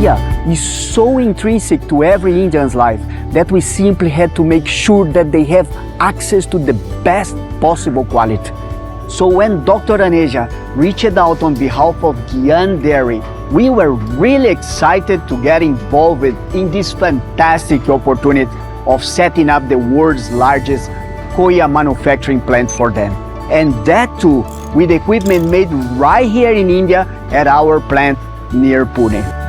Khoya is so intrinsic to every Indian's life that we simply had to make sure that they have access to the best possible quality. So when Dr. Aneja reached out on behalf of Gyan Dairy, we were really excited to get involved in this fantastic opportunity of setting up the world's largest Khoya manufacturing plant for them. And that too, with equipment made right here in India at our plant near Pune.